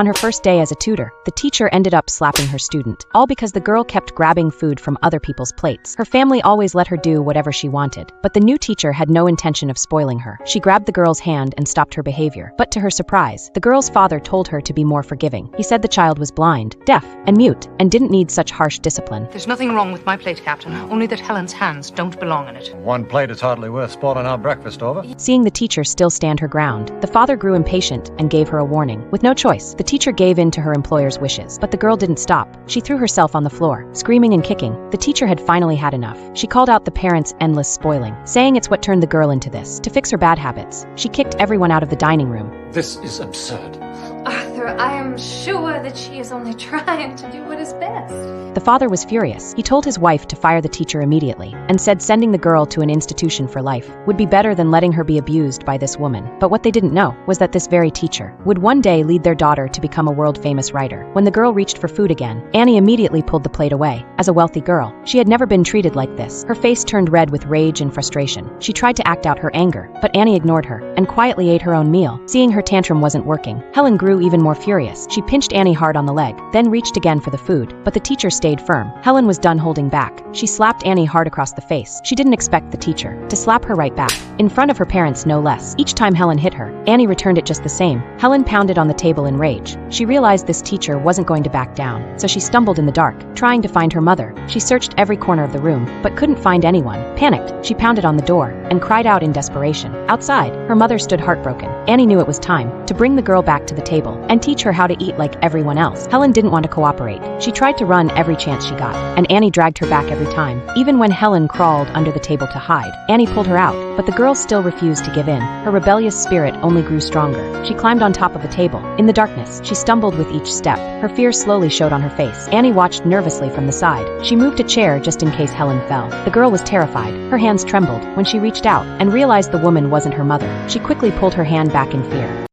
On her first day as a tutor, the teacher ended up slapping her student, all because the girl kept grabbing food from other people's plates. Her family always let her do whatever she wanted, but the new teacher had no intention of spoiling her. She grabbed the girl's hand and stopped her behavior. But to her surprise, the girl's father told her to be more forgiving. He said the child was blind, deaf, and mute, and didn't need such harsh discipline. There's nothing wrong with my plate, Captain, only that Helen's hands don't belong in it. One plate is hardly worth spoiling our breakfast over. Seeing the teacher still stand her ground, the father grew impatient and gave her a warning. With no choice, the teacher gave in to her employer's wishes. But the girl didn't stop. She threw herself on the floor, screaming and kicking. The teacher had finally had enough. She called out the parents' endless spoiling, saying it's what turned the girl into this. To fix her bad habits, she kicked everyone out of the dining room. This is absurd. Arthur, I am sure that she is only trying to do what is best. The father was furious. He told his wife to fire the teacher immediately, and said sending the girl to an institution for life would be better than letting her be abused by this woman. But what they didn't know was that this very teacher would one day lead their daughter to become a world-famous writer. When the girl reached for food again, Annie immediately pulled the plate away. As a wealthy girl, she had never been treated like this. Her face turned red with rage and frustration. She tried to act out her anger, but Annie ignored her and quietly ate her own meal. Seeing her tantrum wasn't working, Helen grew even more furious. She pinched Annie hard on the leg, then reached again for the food, but the teacher stayed firm. Helen was done holding back. She slapped Annie hard across the face. She didn't expect the teacher to slap her right back, in front of her parents no less. Each time Helen hit her, Annie returned it just the same. Helen pounded on the table in rage. She realized this teacher wasn't going to back down, so she stumbled in the dark, trying to find her mother. She searched every corner of the room, but couldn't find anyone. Panicked, she pounded on the door and cried out in desperation. Outside, her mother stood heartbroken. Annie knew it was time to bring the girl back to the table and teach her how to eat like everyone else. Helen didn't want to cooperate. She tried to run every chance she got, and Annie dragged her back every time. Even when Helen crawled under the table to hide, Annie pulled her out, but the girl still refused to give in. Her rebellious spirit only grew stronger. She climbed on top of the table. In the darkness, she stumbled with each step. Her fear slowly showed on her face. Annie watched nervously from the side. She moved a chair just in case Helen fell. The girl was terrified. Her hands trembled when she reached out and realized the woman wasn't her mother. She quickly pulled her hand back in fear.